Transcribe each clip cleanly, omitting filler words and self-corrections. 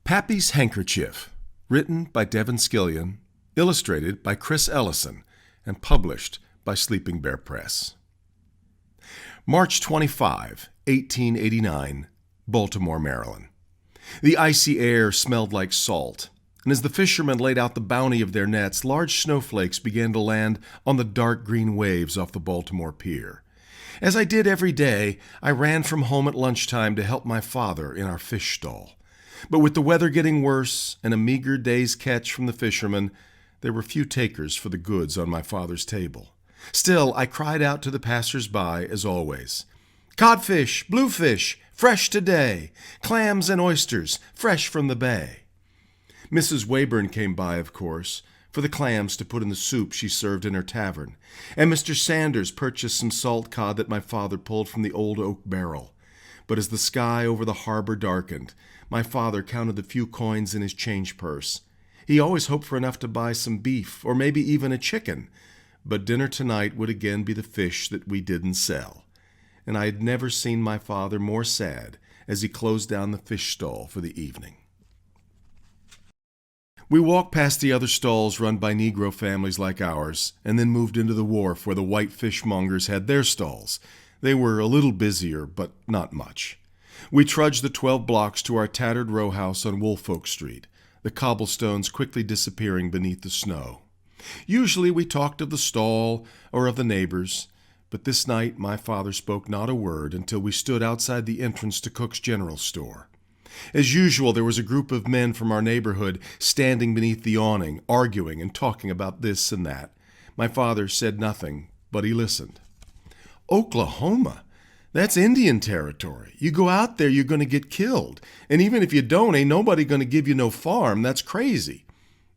Pappy's Handkerchief, written by Devin Scillian, illustrated by Chris Ellison, and published by Sleeping Bear Press. March 25, 1889, Baltimore, Maryland. The icy air smelled like salt, and as the fishermen laid out the bounty of their nets, large snowflakes began to land on the dark green waves off the Baltimore pier. As I did every day, I ran from home at lunchtime to help my father in our fish stall. But with the weather getting worse and a meager day's catch from the fishermen, there were few takers for the goods on my father's table. Still, I cried out to the passers-by, as always. "Codfish, bluefish, fresh today. Clams and oysters, fresh from the bay." Mrs. Wayburn came by, of course, for the clams to put in the soup she served in her tavern, and Mr. Sanders purchased some salt cod that my father pulled from the old oak barrel. But as the sky over the harbor darkened, my father counted the few coins in his change purse. He always hoped for enough to buy some beef, or maybe even a chicken, but dinner tonight would again be the fish that we didn't sell. And I had never seen my father more sad as he closed down the fish stall for the evening. We walked past the other stalls run by Negro families like ours, and then moved into the wharf where the white fishmongers had their stalls. They were a little busier, but not much. We trudged the 12 blocks to our tattered row house on Woolfolk Street, the cobblestones quickly disappearing beneath the snow. Usually we talked of the stall or of the neighbors, but this night my father spoke not a word until we stood outside the entrance to Cook's General Store. As usual, there was a group of men from our neighborhood standing beneath the awning, arguing and talking about this and that. My father said nothing, but he listened. "Oklahoma? That's Indian territory. You go out there, you're going to get killed. And even if you don't, ain't nobody going to give you no farm. That's crazy."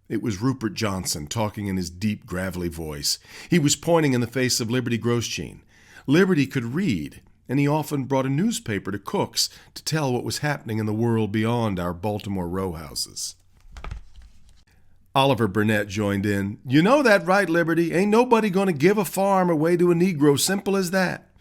It was Rupert Johnson talking in his deep, gravelly voice. He was pointing in the face of Liberty Grosjean. Liberty could read, and he often brought a newspaper to Cook's to tell what was happening in the world beyond our Baltimore row houses. Oliver Burnett joined in. "You know that, right, Liberty? Ain't nobody going to give a farm away to a Negro, simple as that."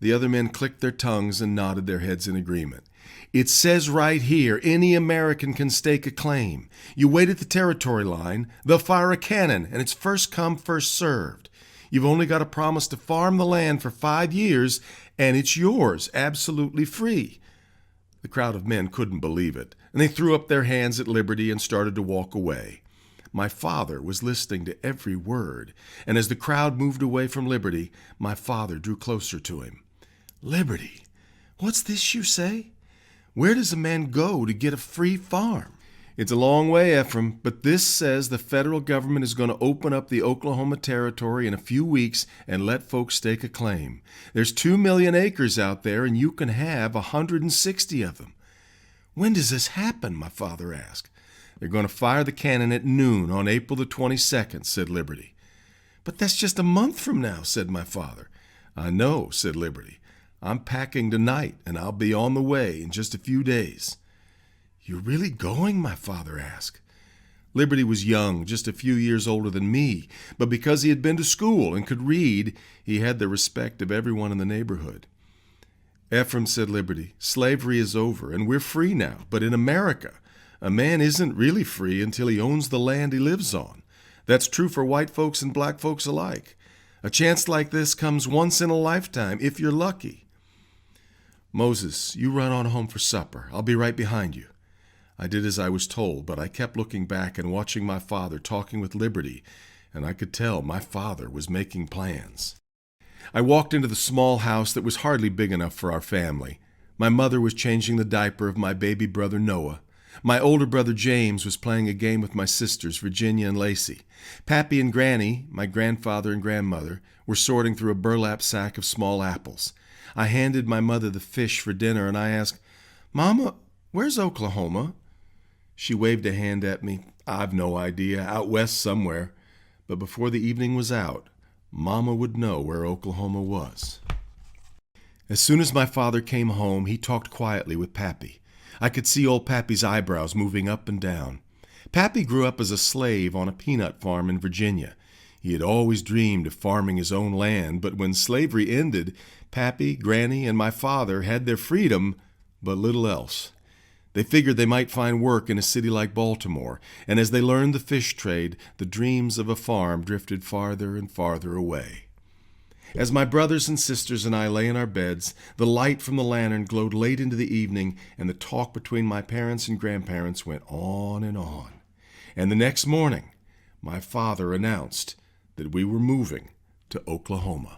The other men clicked their tongues and nodded their heads in agreement. "It says right here, any American can stake a claim. You wait at the territory line, they'll fire a cannon, and it's first come, first served. You've only got to promise to farm the land for 5 years, and it's yours, absolutely free." The crowd of men couldn't believe it, and they threw up their hands at Liberty and started to walk away. My father was listening to every word, and as the crowd moved away from Liberty, my father drew closer to him. "Liberty, what's this you say? Where does a man go to get a free farm?" "It's a long way, Ephraim, but this says the federal government is going to open up the Oklahoma Territory in a few weeks and let folks stake a claim. There's 2 million acres out there, and you can have 160 of them." "When does this happen?" my father asked. "They're going to fire the cannon at noon on April the 22nd, said Liberty. "But that's just a month from now," said my father. "I know," said Liberty. "I'm packing tonight, and I'll be on the way in just a few days." "You're really going?" my father asked. Liberty was young, just a few years older than me, but because he had been to school and could read, he had the respect of everyone in the neighborhood. "Ephraim," said Liberty, "slavery is over, and we're free now, but in America, a man isn't really free until he owns the land he lives on. That's true for white folks and black folks alike. A chance like this comes once in a lifetime, if you're lucky." "Moses, you run on home for supper. I'll be right behind you." I did as I was told, but I kept looking back and watching my father talking with Liberty, and I could tell my father was making plans. I walked into the small house that was hardly big enough for our family. My mother was changing the diaper of my baby brother Noah. My older brother James was playing a game with my sisters, Virginia and Lacey. Pappy and Granny, my grandfather and grandmother, were sorting through a burlap sack of small apples. I handed my mother the fish for dinner, and I asked, "Mama, where's Oklahoma?" She waved a hand at me. "I've no idea, out west somewhere." But before the evening was out, Mama would know where Oklahoma was. As soon as my father came home, he talked quietly with Pappy. I could see old Pappy's eyebrows moving up and down. Pappy grew up as a slave on a peanut farm in Virginia. He had always dreamed of farming his own land, but when slavery ended, Pappy, Granny, and my father had their freedom, but little else. They figured they might find work in a city like Baltimore, and as they learned the fish trade, the dreams of a farm drifted farther and farther away. As my brothers and sisters and I lay in our beds, the light from the lantern glowed late into the evening, and the talk between my parents and grandparents went on and on. And the next morning, my father announced that we were moving to Oklahoma.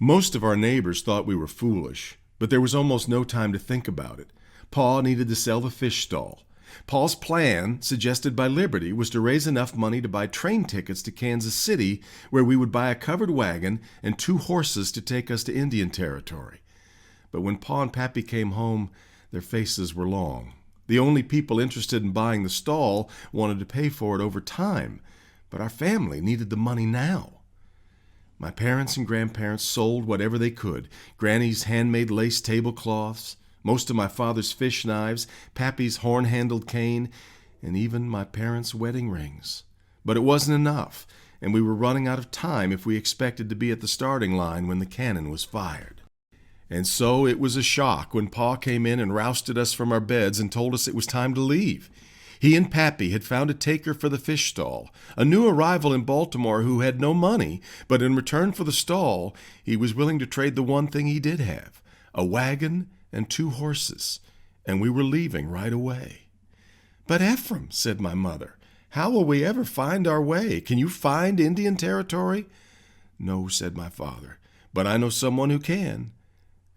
Most of our neighbors thought we were foolish, but there was almost no time to think about it. Pa needed to sell the fish stall. Pa's plan, suggested by Liberty, was to raise enough money to buy train tickets to Kansas City, where we would buy a covered wagon and 2 horses to take us to Indian Territory. But when Pa and Pappy came home, their faces were long. The only people interested in buying the stall wanted to pay for it over time, but our family needed the money now. My parents and grandparents sold whatever they could: Granny's handmade lace tablecloths, most of my father's fish knives, Pappy's horn-handled cane, and even my parents' wedding rings. But it wasn't enough, and we were running out of time if we expected to be at the starting line when the cannon was fired. And so it was a shock when Pa came in and rousted us from our beds and told us it was time to leave. He and Pappy had found a taker for the fish stall, a new arrival in Baltimore who had no money, but in return for the stall, he was willing to trade the one thing he did have: a wagon and 2 horses, and we were leaving right away. "But Ephraim," said my mother, "how will we ever find our way? Can you find Indian Territory?" "No," said my father, "but I know someone who can."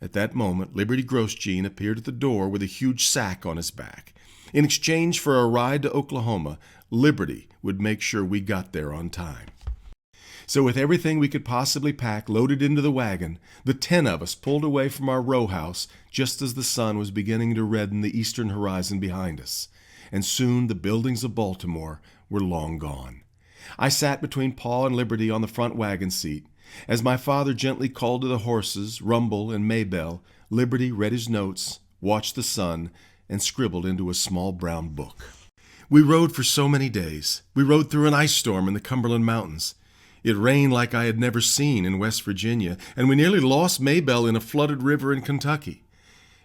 At that moment, Liberty Grosjean appeared at the door with a huge sack on his back. In exchange for a ride to Oklahoma, Liberty would make sure we got there on time. So with everything we could possibly pack loaded into the wagon, the 10 of us pulled away from our row house just as the sun was beginning to redden the eastern horizon behind us. And soon the buildings of Baltimore were long gone. I sat between Pa and Liberty on the front wagon seat. As my father gently called to the horses, Rumble and Maybelle, Liberty read his notes, watched the sun, and scribbled into a small brown book. We rode for so many days. We rode through an ice storm in the Cumberland Mountains. It rained like I had never seen in West Virginia, and we nearly lost Maybelle in a flooded river in Kentucky.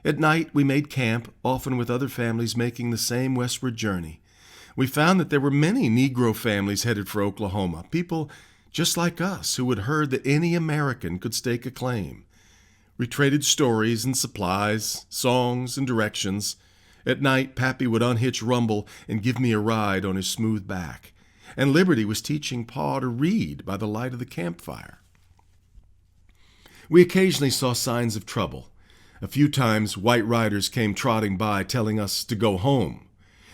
At night, we made camp, often with other families making the same westward journey. We found that there were many Negro families headed for Oklahoma, people just like us who had heard that any American could stake a claim. We traded stories and supplies, songs and directions. At night, Pappy would unhitch Rumble and give me a ride on his smooth back. And Liberty was teaching Pa to read by the light of the campfire. We occasionally saw signs of trouble. A few times, white riders came trotting by telling us to go home.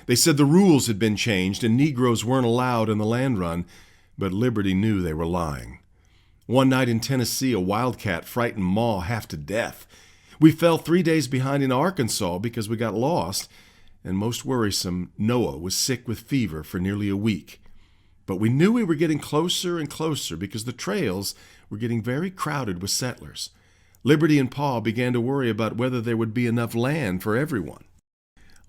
They said the rules had been changed and Negroes weren't allowed in the land run, but Liberty knew they were lying. One night in Tennessee, a wildcat frightened Ma half to death. We fell 3 days behind in Arkansas because we got lost, and most worrisome, Noah was sick with fever for nearly a week. But we knew we were getting closer and closer because the trails were getting very crowded with settlers. Liberty and Pa began to worry about whether there would be enough land for everyone.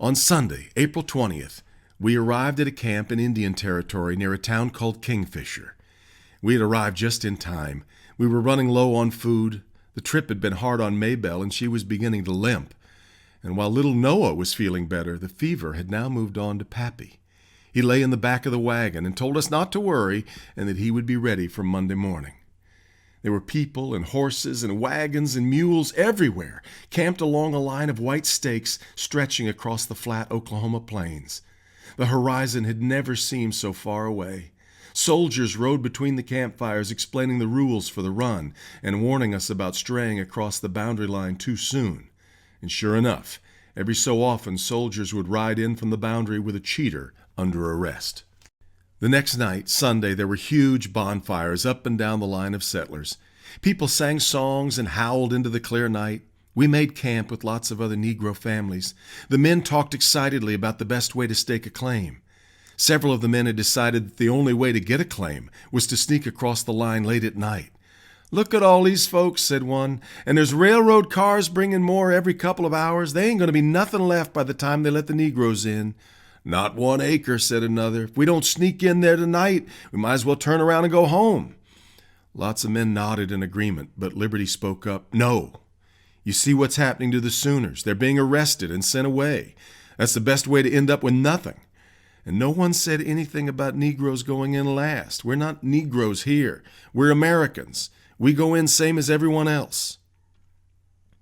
On Sunday, April 20th, we arrived at a camp in Indian Territory near a town called Kingfisher. We had arrived just in time. We were running low on food. The trip had been hard on Maybelle, and she was beginning to limp. And while little Noah was feeling better, the fever had now moved on to Pappy. He lay in the back of the wagon and told us not to worry and that he would be ready for Monday morning. There were people and horses and wagons and mules everywhere, camped along a line of white stakes stretching across the flat Oklahoma plains. The horizon had never seemed so far away. Soldiers rode between the campfires explaining the rules for the run and warning us about straying across the boundary line too soon. And sure enough, every so often soldiers would ride in from the boundary with a cheater under arrest. The next night, Sunday, there were huge bonfires up and down the line of settlers. People sang songs and howled into the clear night. We made camp with lots of other Negro families. The men talked excitedly about the best way to stake a claim. Several of the men had decided that the only way to get a claim was to sneak across the line late at night. "Look at all these folks," said one, "and there's railroad cars bringing more every couple of hours. They ain't going to be nothing left by the time they let the Negroes in." "Not 1 acre," said another. "If we don't sneak in there tonight, we might as well turn around and go home." Lots of men nodded in agreement, but Liberty spoke up. "No. You see what's happening to the Sooners. They're being arrested and sent away. That's the best way to end up with nothing. And no one said anything about Negroes going in last. We're not Negroes here. We're Americans. We go in same as everyone else.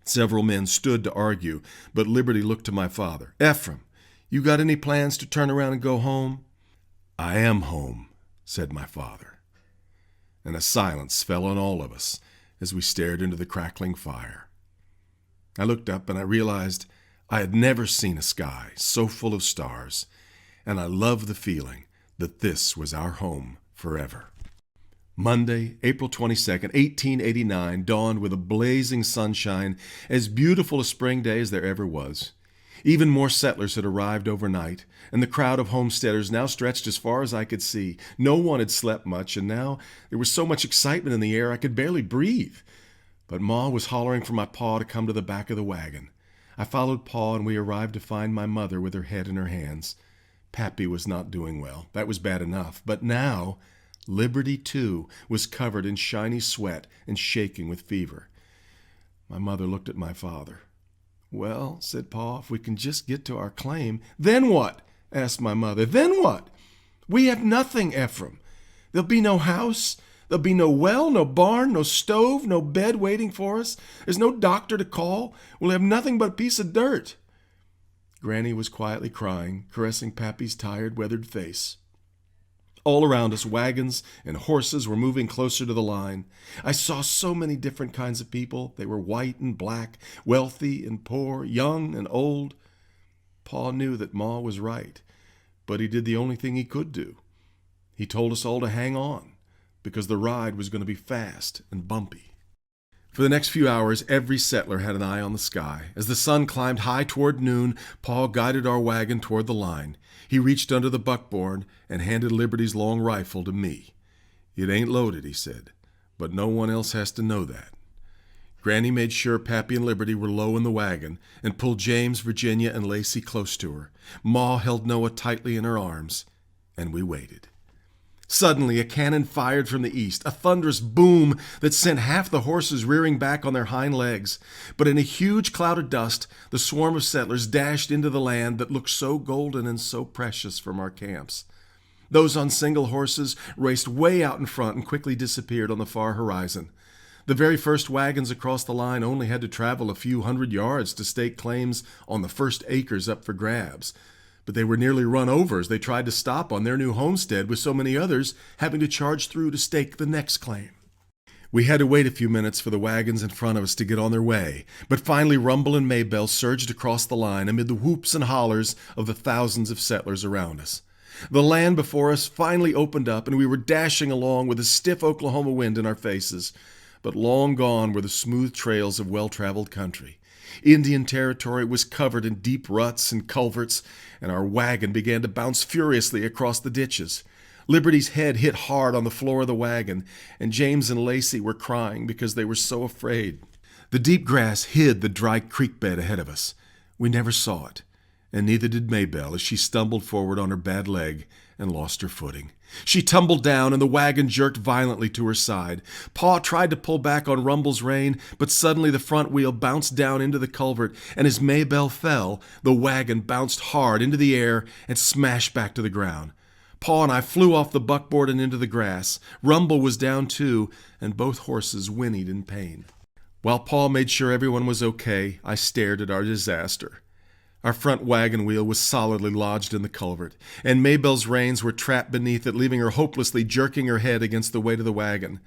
Several men stood to argue, but Liberty looked to my father. Ephraim, you got any plans to turn around and go home? I am home, said my father. And a silence fell on all of us as we stared into the crackling fire. I looked up and I realized I had never seen a sky so full of stars, and I loved the feeling that this was our home forever. Monday, April 22nd, 1889, dawned with a blazing sunshine, as beautiful a spring day as there ever was. Even more settlers had arrived overnight, and the crowd of homesteaders now stretched as far as I could see. No one had slept much, and now there was so much excitement in the air I could barely breathe. But Ma was hollering for my pa to come to the back of the wagon. I followed Pa, and we arrived to find my mother with her head in her hands. Pappy was not doing well. That was bad enough. But now, Liberty, too, was covered in shiny sweat and shaking with fever. My mother looked at my father. Well, said Pa, if we can just get to our claim. Then what? Asked my mother. Then what? We have nothing, Ephraim. There'll be no house. There'll be no well, no barn, no stove, no bed waiting for us. There's no doctor to call. We'll have nothing but a piece of dirt. Granny was quietly crying, caressing Pappy's tired, weathered face. All around us, wagons and horses were moving closer to the line. I saw so many different kinds of people. They were white and black, wealthy and poor, young and old. Pa knew that Ma was right, but he did the only thing he could do. He told us all to hang on, because the ride was going to be fast and bumpy. For the next few hours, every settler had an eye on the sky. As the sun climbed high toward noon, Paul guided our wagon toward the line. He reached under the buckboard and handed Liberty's long rifle to me. It ain't loaded, he said, but no one else has to know that. Granny made sure Pappy and Liberty were low in the wagon and pulled James, Virginia, and Lacey close to her. Ma held Noah tightly in her arms, and we waited. Suddenly, a cannon fired from the east, a thunderous boom that sent half the horses rearing back on their hind legs. But in a huge cloud of dust, the swarm of settlers dashed into the land that looked so golden and so precious from our camps. Those on single horses raced way out in front and quickly disappeared on the far horizon. The very first wagons across the line only had to travel a few hundred yards to stake claims on the first acres up for grabs. But they were nearly run over as they tried to stop on their new homestead, with so many others having to charge through to stake the next claim. We had to wait a few minutes for the wagons in front of us to get on their way, but finally Rumble and Maybelle surged across the line amid the whoops and hollers of the thousands of settlers around us. The land before us finally opened up, and we were dashing along with a stiff Oklahoma wind in our faces. But long gone were the smooth trails of well-traveled country. Indian territory was covered in deep ruts and culverts, and our wagon began to bounce furiously across the ditches. Liberty's head hit hard on the floor of the wagon, and James and Lacey were crying because they were so afraid. The deep grass hid the dry creek bed ahead of us. We never saw it, and neither did Maybelle as she stumbled forward on her bad leg and lost her footing. She tumbled down, and the wagon jerked violently to her side. Pa tried to pull back on Rumble's rein, but suddenly the front wheel bounced down into the culvert, and as Maybelle fell, the wagon bounced hard into the air and smashed back to the ground. Pa and I flew off the buckboard and into the grass. Rumble was down too, and both horses whinnied in pain. While Pa made sure everyone was okay, I stared at our disaster. Our front wagon wheel was solidly lodged in the culvert, and Maybelle's reins were trapped beneath it, leaving her hopelessly jerking her head against the weight of the wagon.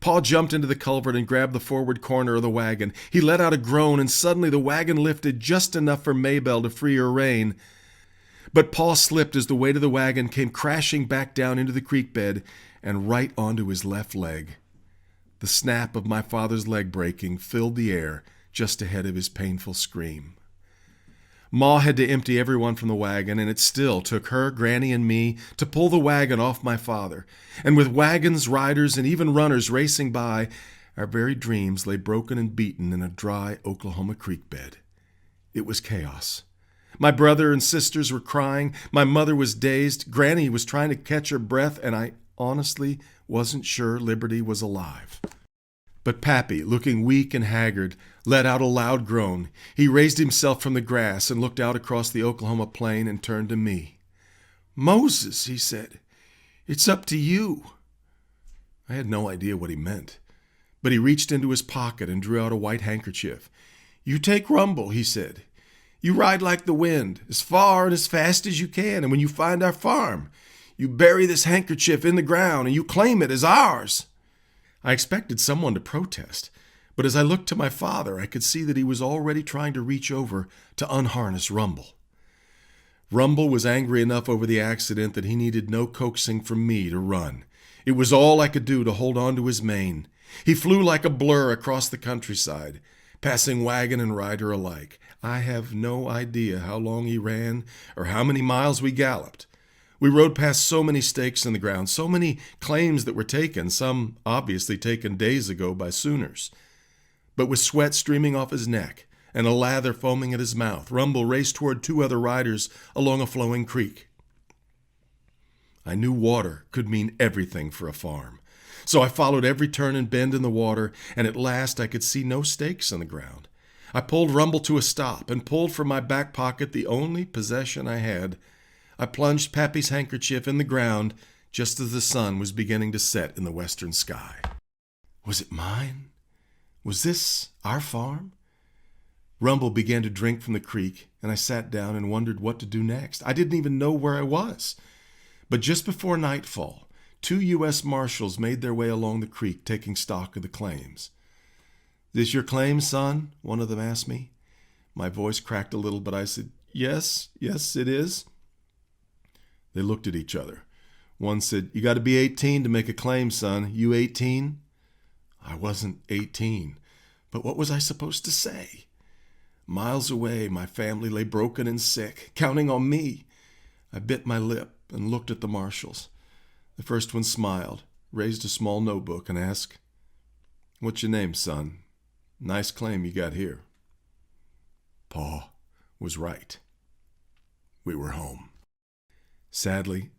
Pa jumped into the culvert and grabbed the forward corner of the wagon. He let out a groan, and suddenly the wagon lifted just enough for Maybelle to free her rein. But Pa slipped as the weight of the wagon came crashing back down into the creek bed and right onto his left leg. The snap of my father's leg breaking filled the air just ahead of his painful scream. Ma had to empty everyone from the wagon, and it still took her, Granny, and me to pull the wagon off my father. And with wagons, riders, and even runners racing by, our very dreams lay broken and beaten in a dry Oklahoma creek bed. It was chaos. My brother and sisters were crying, my mother was dazed, Granny was trying to catch her breath, and I honestly wasn't sure Liberty was alive. But Pappy, looking weak and haggard, let out a loud groan. He raised himself from the grass and looked out across the Oklahoma plain and turned to me. "Moses," he said, "it's up to you." I had no idea what he meant, but he reached into his pocket and drew out a white handkerchief. "You take Rumble," he said. "You ride like the wind, as far and as fast as you can, and when you find our farm, you bury this handkerchief in the ground and you claim it as ours." I expected someone to protest, but as I looked to my father, I could see that he was already trying to reach over to unharness Rumble. Rumble was angry enough over the accident that he needed no coaxing from me to run. It was all I could do to hold on to his mane. He flew like a blur across the countryside, passing wagon and rider alike. I have no idea how long he ran or how many miles we galloped. We rode past so many stakes in the ground, so many claims that were taken, some obviously taken days ago by Sooners. But with sweat streaming off his neck and a lather foaming at his mouth, Rumble raced toward two other riders along a flowing creek. I knew water could mean everything for a farm, so I followed every turn and bend in the water, and at last I could see no stakes in the ground. I pulled Rumble to a stop and pulled from my back pocket the only possession I had. I plunged Pappy's handkerchief in the ground just as the sun was beginning to set in the western sky. Was it mine? Was this our farm? Rumble began to drink from the creek, and I sat down and wondered what to do next. I didn't even know where I was. But just before nightfall, 2 U.S. Marshals made their way along the creek, taking stock of the claims. "This your claim, son?" one of them asked me. My voice cracked a little, but I said, yes, it is." They looked at each other. One said, "You got to be 18 to make a claim, son. You 18? I wasn't 18, but what was I supposed to say? Miles away, my family lay broken and sick, counting on me. I bit my lip and looked at the marshals. The first one smiled, raised a small notebook, and asked, "What's your name, son? Nice claim you got here." Pa was right. We were home. Sadly,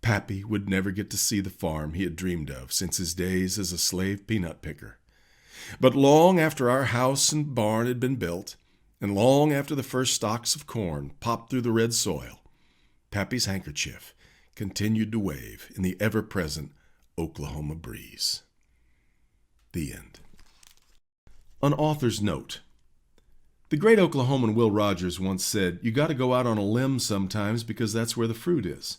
Pappy would never get to see the farm he had dreamed of since his days as a slave peanut picker. But long after our house and barn had been built, and long after the first stalks of corn popped through the red soil, Pappy's handkerchief continued to wave in the ever-present Oklahoma breeze. The end. An author's note. The great Oklahoman Will Rogers once said, "You got to go out on a limb sometimes because that's where the fruit is."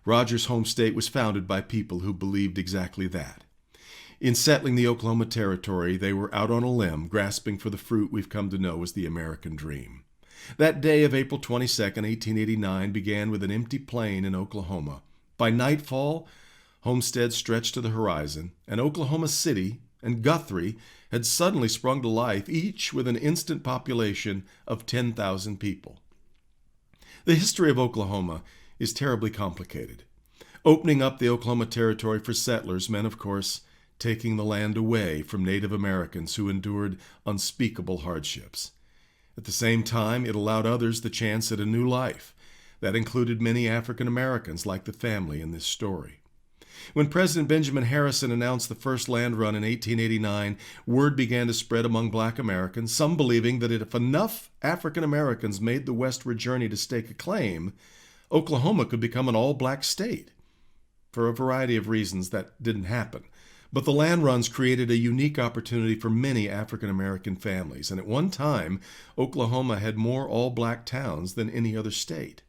Rogers' home state was founded by people who believed exactly that. In settling the Oklahoma Territory, they were out on a limb, grasping for the fruit we've come to know as the American dream. That day of April 22, 1889, began with an empty plain in Oklahoma. By nightfall, homesteads stretched to the horizon, and Oklahoma City and Guthrie had suddenly sprung to life, each with an instant population of 10,000 people. The history of Oklahoma is terribly complicated. Opening up the Oklahoma Territory for settlers meant, of course, taking the land away from Native Americans who endured unspeakable hardships. At the same time, it allowed others the chance at a new life. That included many African Americans, like the family in this story. When President Benjamin Harrison announced the first land run in 1889, word began to spread among Black Americans, some believing that if enough African Americans made the westward journey to stake a claim, Oklahoma could become an all-black state. For a variety of reasons, that didn't happen. But the land runs created a unique opportunity for many African American families, and at one time, Oklahoma had more all-black towns than any other state.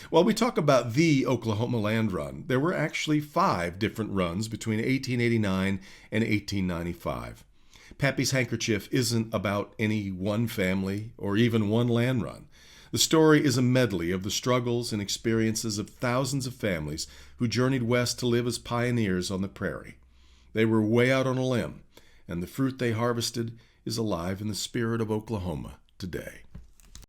While we talk about the Oklahoma land run, there were actually 5 different runs between 1889 and 1895. Pappy's Handkerchief isn't about any one family or even one land run. The story is a medley of the struggles and experiences of thousands of families who journeyed west to live as pioneers on the prairie. They were way out on a limb, and the fruit they harvested is alive in the spirit of Oklahoma today.